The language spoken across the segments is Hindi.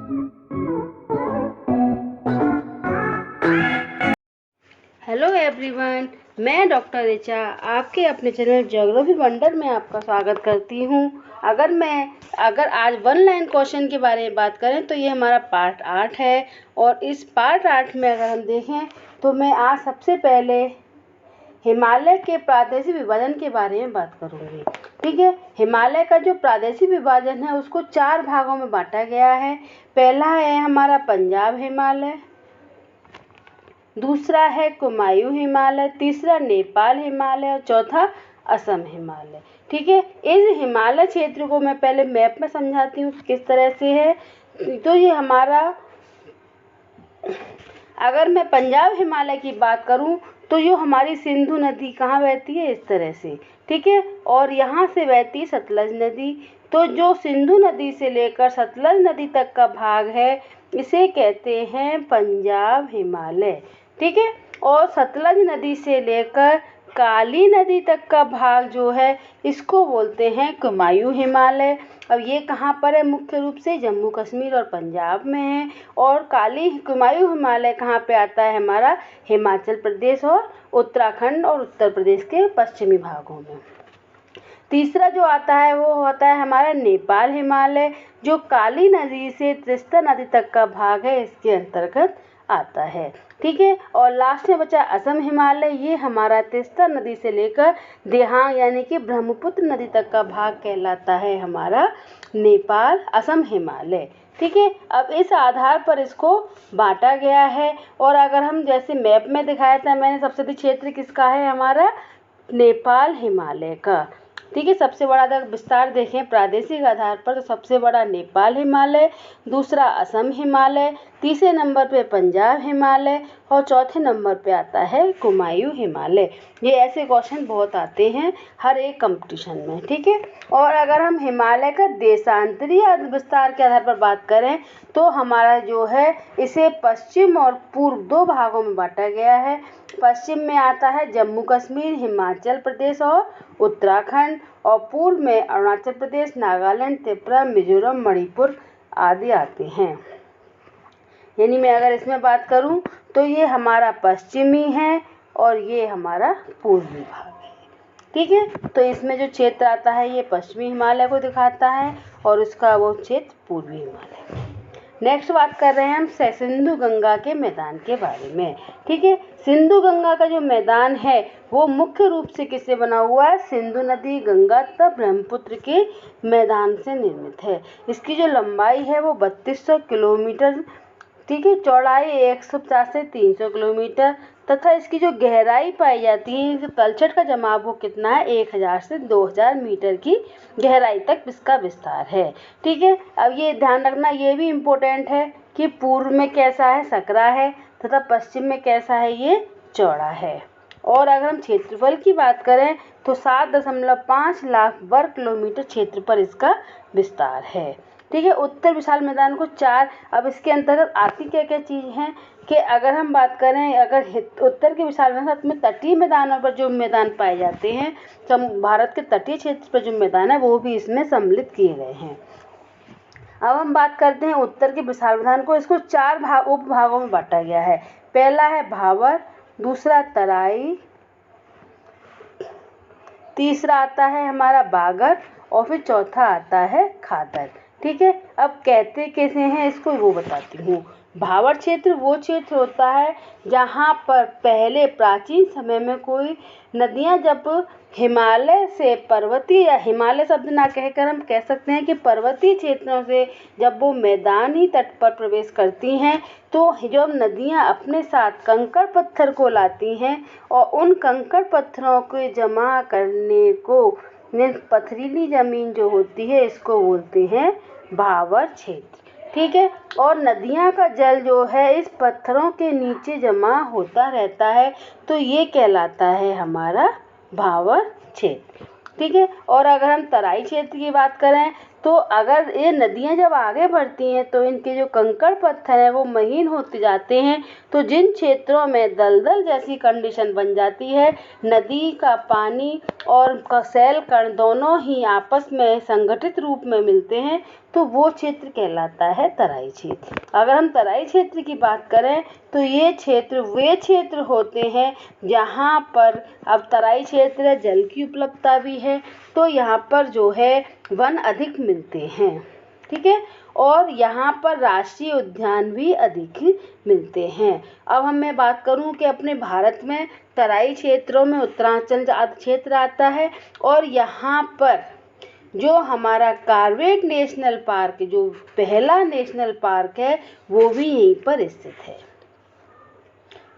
हेलो एवरीवन, मैं डॉक्टर ऋचा आपके अपने चैनल ज्योग्राफी वंडर में आपका स्वागत करती हूँ। अगर आज वन लाइन क्वेश्चन के बारे में बात करें तो ये हमारा पार्ट 8 है। और इस पार्ट 8 में अगर हम देखें तो मैं आज सबसे पहले हिमालय के प्रादेशिक विभाजन के बारे में बात करूँगी। ठीक है, हिमालय का जो प्रादेशिक विभाजन है उसको 4 भागों में बांटा गया है। पहला है हमारा पंजाब हिमालय, दूसरा है कुमायूं हिमालय, तीसरा नेपाल हिमालय और चौथा असम हिमालय। ठीक है, इस हिमालय क्षेत्र को मैं पहले मैप में समझाती हूँ किस तरह से है। तो ये हमारा, अगर मैं पंजाब हिमालय की बात करूं तो जो हमारी सिंधु नदी कहाँ बहती है, इस तरह से। ठीक है, और यहाँ से बहती सतलज नदी। तो जो सिंधु नदी से लेकर सतलज नदी तक का भाग है इसे कहते हैं पंजाब हिमालय। ठीक है, और सतलज नदी से लेकर काली नदी तक का भाग जो है इसको बोलते हैं कुमायूं हिमालय। अब ये कहाँ पर है, मुख्य रूप से जम्मू कश्मीर और पंजाब में है। और कुमायूं हिमालय कहाँ पे आता है, हमारा हिमाचल प्रदेश और उत्तराखंड और उत्तर प्रदेश के पश्चिमी भागों में। तीसरा जो आता है वो होता है हमारा नेपाल हिमालय, जो काली नदी से तीस्ता नदी तक का भाग है इसके अंतर्गत आता है। ठीक है, और लास्ट में बचा असम हिमालय। ये हमारा तीस्ता नदी से लेकर देहांग यानी कि ब्रह्मपुत्र नदी तक का भाग कहलाता है हमारा नेपाल असम हिमालय। ठीक है, अब इस आधार पर इसको बांटा गया है। और अगर हम जैसे मैप में दिखाया था मैंने, सबसे अधिक क्षेत्र किसका है, हमारा नेपाल हिमालय का। ठीक है, सबसे बड़ा अगर विस्तार देखें प्रादेशिक आधार पर तो सबसे बड़ा नेपाल हिमालय, दूसरा असम हिमालय, तीसरे नंबर पे पंजाब हिमालय और चौथे नंबर पे आता है कुमायूं हिमालय। ये ऐसे क्वेश्चन बहुत आते हैं हर एक कंपटीशन में। ठीक है, और अगर हम हिमालय का देशांतरीय विस्तार के आधार पर बात करें तो हमारा जो है इसे पश्चिम और पूर्व 2 भागों में बांटा गया है। पश्चिम में आता है जम्मू कश्मीर, हिमाचल प्रदेश और उत्तराखंड, और पूर्व में अरुणाचल प्रदेश, नागालैंड, त्रिपुरा, मिजोरम, मणिपुर आदि आते हैं। यानी मैं अगर इसमें बात करूं तो ये हमारा पश्चिमी है और ये हमारा पूर्वी भाग है। ठीक है, तो इसमें जो क्षेत्र आता है ये पश्चिमी हिमालय को दिखाता है और उसका वो क्षेत्र पूर्वी हिमालय। नेक्स्ट बात कर रहे हैं हम सिंधु गंगा के मैदान के बारे में। ठीक है, सिंधु गंगा का जो मैदान है वो मुख्य रूप से किससे बना हुआ है, सिंधु नदी, गंगा तथा ब्रह्मपुत्र के मैदान से निर्मित है। इसकी जो लंबाई है वो 3200 किलोमीटर, ठीक है, चौड़ाई 150 से 300 किलोमीटर तथा इसकी जो गहराई पाई जाती है, जो तलछट का जमाव वो कितना है, 1000 से 2000 मीटर की गहराई तक इसका विस्तार है। ठीक है, अब ये ध्यान रखना, ये भी इम्पोर्टेंट है कि पूर्व में कैसा है, सकरा है तथा पश्चिम में कैसा है, ये चौड़ा है। और अगर हम क्षेत्रफल की बात करें तो 7.5 लाख वर्ग किलोमीटर क्षेत्र पर इसका विस्तार है। ठीक है, उत्तर विशाल मैदान को 4, अब इसके अंतर्गत आती क्या क्या चीज़ हैं कि अगर हम बात करें, अगर उत्तर के विशाल मैदान में तटीय मैदानों पर जो मैदान पाए जाते हैं, तो भारत के तटीय क्षेत्र पर जो मैदान है वो भी इसमें सम्मिलित किए गए हैं। अब हम बात करते हैं उत्तर के विशाल मैदान को, इसको 4 उप भागों में बांटा गया है। पहला है भावर, दूसरा तराई, तीसरा आता है हमारा बागर और फिर चौथा आता है खादर। ठीक है, अब कहते कैसे हैं इसको वो बताती हूँ। भावर क्षेत्र वो क्षेत्र होता है जहाँ पर पहले प्राचीन समय में कोई नदियाँ जब हिमालय से पर्वतीय, या हिमालय शब्द ना कहकर हम कह सकते हैं कि पर्वतीय क्षेत्रों से जब वो मैदानी तट पर प्रवेश करती हैं तो जब नदियाँ अपने साथ कंकड़ पत्थर को लाती हैं और उन कंकड़ पत्थरों को जमा करने को, पथरीली ज़मीन जो होती है इसको बोलते हैं भावर क्षेत्र। ठीक है, और नदियाँ का जल जो है इस पत्थरों के नीचे जमा होता रहता है तो ये कहलाता है हमारा भावर क्षेत्र। ठीक है, और अगर हम तराई क्षेत्र की बात करें तो अगर ये नदियाँ जब आगे बढ़ती हैं तो इनके जो कंकड़ पत्थर हैं वो महीन होते जाते हैं। तो जिन क्षेत्रों में दलदल जैसी कंडीशन बन जाती है, नदी का पानी और सैल कण दोनों ही आपस में संगठित रूप में मिलते हैं, तो वो क्षेत्र कहलाता है तराई क्षेत्र। अगर हम तराई क्षेत्र की बात करें तो ये क्षेत्र वे क्षेत्र होते हैं जहाँ पर, अब तराई क्षेत्र है, जल की उपलब्धता भी है, तो यहाँ पर जो है वन अधिक मिलते हैं, ठीक है, और यहाँ पर राष्ट्रीय उद्यान भी अधिक मिलते हैं। अब मैं बात करूँ कि अपने भारत में तराई क्षेत्रों में उत्तरांचल क्षेत्र आता है, और यहाँ पर जो हमारा कॉर्बेट नेशनल पार्क, जो पहला नेशनल पार्क है, वो भी यहीं पर स्थित है।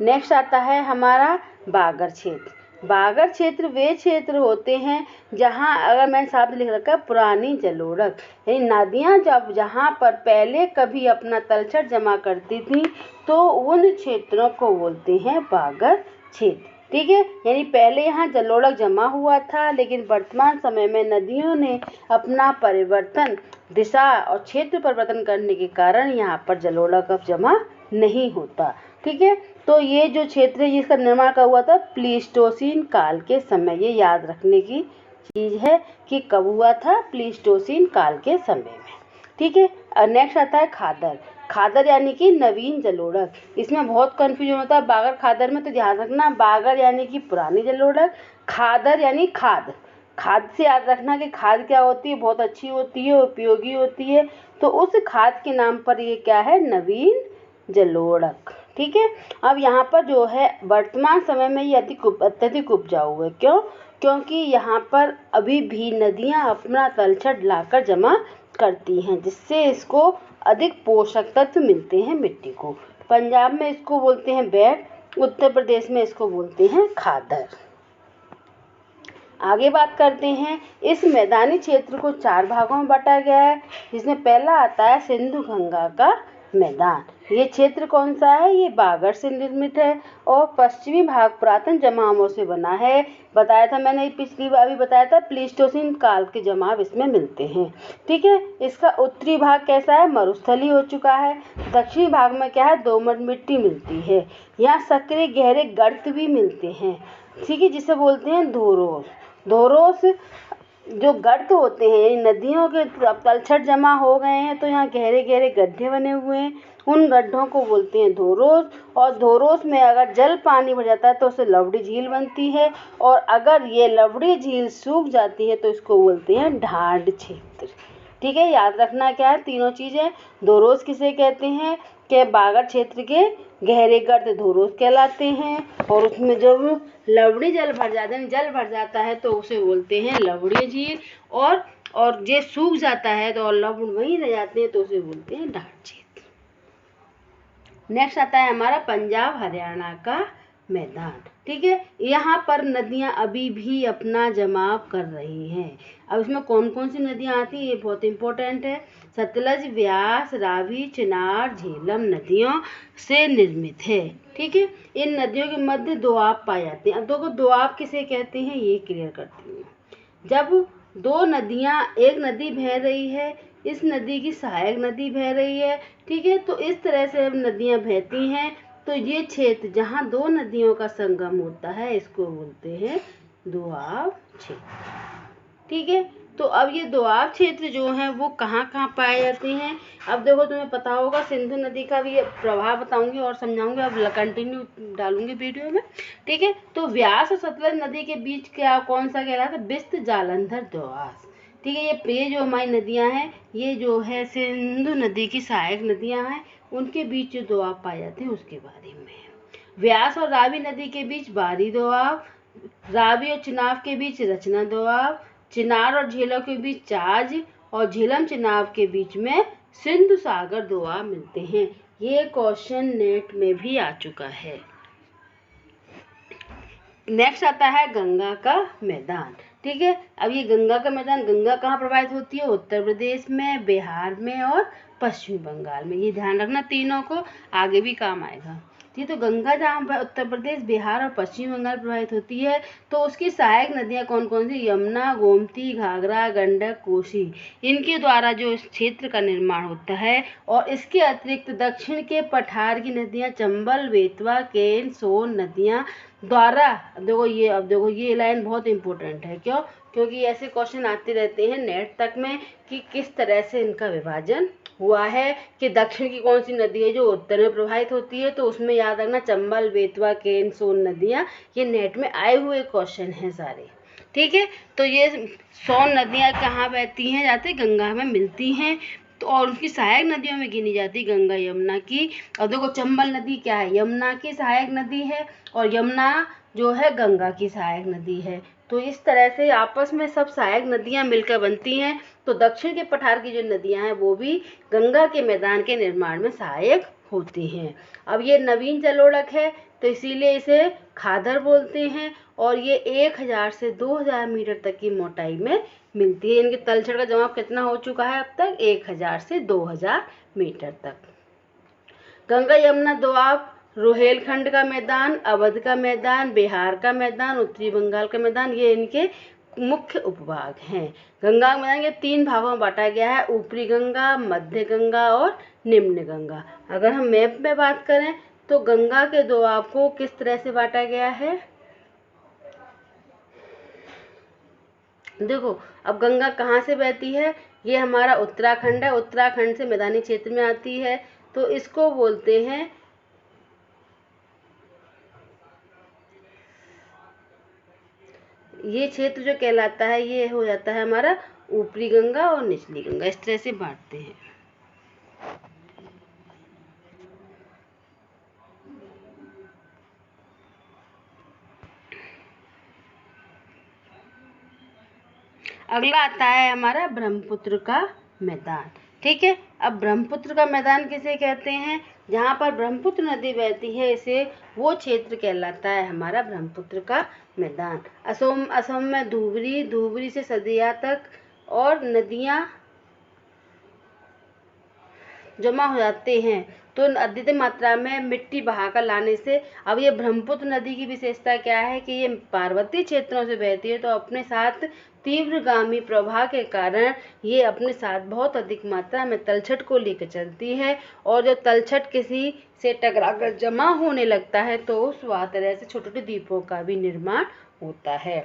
नेक्स्ट आता है हमारा बागर क्षेत्र। बागर क्षेत्र वे क्षेत्र होते हैं जहाँ, अगर मैंने साथ लिख रखा है, पुरानी जलोढ़, यानी नदियाँ जब जहाँ पर पहले कभी अपना तलछट जमा करती थी, तो उन क्षेत्रों को बोलते हैं बागर क्षेत्र, ठीक है। यानी पहले यहाँ जलोढ़ जमा हुआ था, लेकिन वर्तमान समय में नदियों ने अपना परिवर्तन, दिशा और क्षेत्र परिवर्तन करने के कारण यहाँ पर जलोढ़ अब जमा नहीं होता, ठीक है। तो ये जो क्षेत्र है, इसका निर्माण कब हुआ था? प्लीस्टोसीन काल के समय। ये याद रखने की चीज है कि कब हुआ था? प्लीस्टोसीन काल के समय में, ठीक है। नेक्स्ट आता है खादर। खादर यानी कि नवीन जलोढ़। इसमें बहुत कंफ्यूजन होता है बागर खादर में, तो ध्यान रखना, बागर यानी कि पुरानी जलोढ़, खादर यानी खाद। खाद से याद रखना कि खाद क्या होती है, बहुत अच्छी होती है, उपयोगी होती है, तो उस खाद के नाम पर ये क्या है? नवीन जलोढ़, ठीक है। अब यहाँ पर जो है वर्तमान समय में ये अत्यधिक उपजाऊ है। क्यों? क्योंकि यहाँ पर अभी भी नदियाँ अपना तलछट लाकर जमा करती हैं, जिससे इसको अधिक पोषक तत्व मिलते हैं मिट्टी को। पंजाब में इसको बोलते हैं बैट, उत्तर प्रदेश में इसको बोलते हैं खादर। आगे बात करते हैं, इस मैदानी क्षेत्र को 4 भागों में बांटा गया है, जिसमें पहला आता है सिंधु गंगा का मैदान। ये क्षेत्र कौन सा है? ये बागर से निर्मित है, और पश्चिमी भाग पुरातन जमावों से बना है। बताया था मैंने पिछली बार भी बताया था, प्लीस्टोसीन काल के जमाव इसमें मिलते हैं, ठीक है। इसका उत्तरी भाग कैसा है? मरुस्थली हो चुका है। दक्षिणी भाग में क्या है? दोमट मिट्टी मिलती है। यहाँ सक्रिय गहरे गर्त भी मिलते हैं, ठीक है, जिसे बोलते हैं धोरोस। धोरोस जो गर्त होते हैं, नदियों के तलछट जमा हो गए हैं, तो यहाँ गहरे गहरे गड्ढे बने हुए हैं, उन गड्ढों को बोलते हैं धोरोस। और धोरोस में अगर जल पानी भर जाता है तो उससे लवड़ी झील बनती है, और अगर ये लवड़ी झील सूख जाती है तो इसको बोलते हैं ढांड क्षेत्र, ठीक है। याद रखना क्या है? तीनों चीज़ें। धोरोस किसे कहते हैं? कि बागर क्षेत्र के गहरे गर्त धोरोस कहलाते हैं, और उसमें जब लवड़ी जल भर जाता है तो उसे बोलते हैं लवड़ी झील, और ये सूख जाता है तो लवड़ वहीं रह जाते हैं तो उसे बोलते हैं ढांड क्षेत्र। नेक्स्ट आता है हमारा पंजाब हरियाणा का मैदान, ठीक है। यहाँ पर नदियाँ अभी भी अपना जमाव कर रही हैं। अब इसमें कौन कौन सी नदियाँ आती हैं, ये बहुत इंपॉर्टेंट है। सतलज, व्यास, रावी, चिनार, झेलम नदियों से निर्मित है, ठीक है। इन नदियों के मध्य दोआब पाए जाते हैं। अब देखो दोआब किसे कहते हैं, ये क्लियर करती हूँ। जब दो नदियाँ, एक नदी बह रही है, इस नदी की सहायक नदी बह रही है, ठीक है, तो इस तरह से अब नदियाँ बहती हैं, तो ये क्षेत्र जहाँ दो नदियों का संगम होता है इसको बोलते हैं दोआब क्षेत्र, ठीक है। तो अब ये दोआब क्षेत्र जो हैं वो कहाँ कहाँ पाए जाते हैं? अब देखो, तुम्हें पता होगा, सिंधु नदी का भी प्रभाव बताऊंगी और समझाऊंगी, अब कंटिन्यू डालूंगी वीडियो में, ठीक है। तो व्यास और सतलज नदी के बीच क्या कौन सा कहलाता है? बिस्त जालंधर दोआब, ठीक है। ये जो हमारी नदियाँ हैं, ये जो है सिंधु नदी की सहायक नदियाँ हैं, उनके बीच जो दोआब पाए जाते हैं उसके बारे में। व्यास और रावी नदी के बीच बारी दोआब, रावी और चिनाब के बीच रचना दोआब, चिनार और झेलम के बीच चाज, और झेलम चिनाब के बीच में सिंधु सागर दोआब मिलते हैं। ये क्वेश्चन नेट में भी आ चुका है। नेक्स्ट आता है गंगा का मैदान, ठीक है। अब ये गंगा का मैदान, गंगा कहाँ प्रवाहित होती है? उत्तर प्रदेश में, बिहार में और पश्चिम बंगाल में। ये ध्यान रखना, तीनों को आगे भी काम आएगा। थी। तो गंगा जहाँ पर उत्तर प्रदेश, बिहार और पश्चिम बंगाल प्रभावित होती है, तो उसकी सहायक नदियाँ कौन कौन सी? यमुना, गोमती, घाघरा, गंडक, कोसी, इनके द्वारा जो इस क्षेत्र का निर्माण होता है। और इसके अतिरिक्त दक्षिण के पठार की नदियाँ चंबल, बेतवा, केन, सोन नदियाँ द्वारा, अब देखो ये लाइन बहुत इंपॉर्टेंट है। क्यों? क्योंकि ऐसे क्वेश्चन आते रहते हैं नेट तक में कि किस तरह से इनका विभाजन हुआ है, कि दक्षिण की कौन सी नदी है जो उत्तर में प्रभावित होती है। तो उसमें याद रखना चंबल, बेतवा, केन, सोन नदियाँ, ये नेट में आए हुए क्वेश्चन हैं सारे। ठीक है, तो ये सोन नदियाँ कहाँ बहती हैं? जाते गंगा में मिलती हैं। तो और उनकी सहायक नदियों में गिनी जाती गंगा, यमुना की। और देखो चंबल नदी क्या है? यमुना की सहायक नदी है, और यमुना जो है गंगा की सहायक नदी है। तो इस तरह से आपस में सब सहायक नदियाँ मिलकर बनती हैं। तो दक्षिण के पठार की जो नदियाँ हैं वो भी गंगा के मैदान के निर्माण में सहायक होती हैं। अब ये नवीन जलोढ़क है, तो इसीलिए इसे खादर बोलते हैं। और ये 1000 से 2000 मीटर तक की मोटाई में मिलती है। इनके तलछट का जवाब कितना हो चुका है अब तक? 1000 से 2000 मीटर तक। गंगा यमुना दोआब रोहेलखंड का मैदान, अवध का मैदान, बिहार का मैदान, उत्तरी बंगाल का मैदान, ये इनके मुख्य उपभाग हैं। गंगा का मैदान ये 3 भागों में बांटा गया है, ऊपरी गंगा, मध्य गंगा और निम्न गंगा। अगर हम मैप में बात करें तो गंगा के दोआब को किस तरह से बांटा गया है? देखो, अब गंगा कहाँ से बहती है? ये हमारा उत्तराखंड है, उत्तराखंड से मैदानी क्षेत्र में आती है। तो इसको बोलते हैं, ये क्षेत्र जो कहलाता है ये हो जाता है हमारा ऊपरी गंगा और निचली गंगा, इस तरह से बांटते हैं। अगला आता है हमारा ब्रह्मपुत्र का मैदान। ठीक है, अब ब्रह्मपुत्र का मैदान किसे कहते हैं? जहाँ पर ब्रह्मपुत्र नदी बहती है, इसे वो क्षेत्र कहलाता है हमारा ब्रह्मपुत्र का मैदान। असम में धुबरी, धुबरी से सदिया तक और नदियाँ जमा हो जाते हैं, तो अधिक मात्रा में मिट्टी बहाकर लाने से। अब ये ब्रह्मपुत्र नदी की विशेषता क्या है कि ये पार्वतीय क्षेत्रों से बहती है, तो अपने साथ तीव्रगामी प्रवाह के कारण ये अपने साथ बहुत अधिक मात्रा में तलछट को लेकर चलती है। और जब तलछट किसी से टकराकर जमा होने लगता है तो उस तरह से छोटे छोटे द्वीपों का भी निर्माण होता है।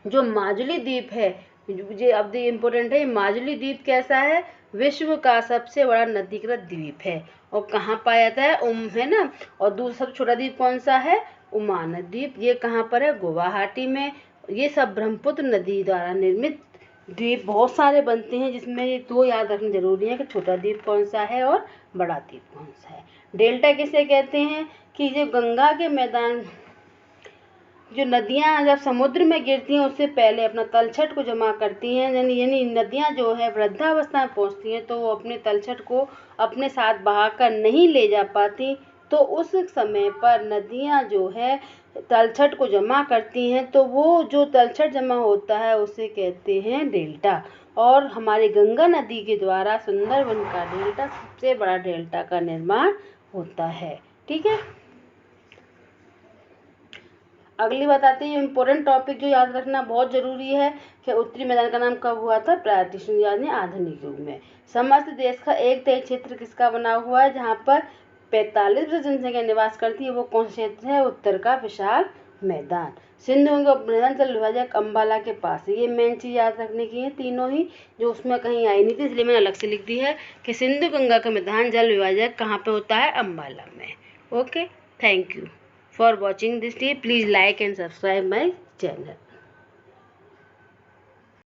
जो माजुली द्वीप है, मुझे अब इम्पोर्टेंट है, माजुली द्वीप कैसा है? विश्व का सबसे बड़ा नदीकृत द्वीप है। और कहाँ पाया जाता है? है ना। और दूसरा सबसे छोटा द्वीप कौन सा है? उमानंद द्वीप। ये कहाँ पर है? गुवाहाटी में। ये सब ब्रह्मपुत्र नदी द्वारा निर्मित द्वीप बहुत सारे बनते हैं, जिसमें ये 2 याद रखना जरूरी है कि छोटा द्वीप कौन सा है और बड़ा द्वीप कौन सा है। डेल्टा किसे कहते हैं? कि जो गंगा के मैदान, जो नदियाँ जब समुद्र में गिरती हैं उससे पहले अपना तलछट को जमा करती हैं, यानी नदियाँ जो है वृद्धावस्था में पहुँचती हैं तो वो अपने तलछट को अपने साथ बहाकर नहीं ले जा पाती। तो उस समय पर नदियाँ जो है तलछट को जमा करती हैं, तो वो जो तलछट जमा होता है उसे कहते हैं डेल्टा। और हमारी गंगा नदी के द्वारा सुंदरबन का डेल्टा, सबसे बड़ा डेल्टा का निर्माण होता है। ठीक है, अगली बात आती है इम्पोर्टेंट टॉपिक जो याद रखना बहुत जरूरी है कि उत्तरी मैदान का नाम कब हुआ था? प्रागैतिहासिक यानी आधुनिक युग में। समस्त देश का 1/3 क्षेत्र किसका बना हुआ है? जहाँ पर 45% जनसंख्या निवास करती है, वो कौन सा क्षेत्र है? उत्तर का विशाल मैदान। सिंधु गंगा मैदान जल विभाजक अम्बाला के पास है। ये मेन चीज याद रखने की है, तीनों ही जो उसमें कहीं आई नहीं थी, इसलिए मैंने अलग से लिख दी है कि सिंधु गंगा का मैदान जल विभाजक कहाँ पे होता है? अम्बाला में। Okay, thank you for watching this video. Please like and subscribe my channel.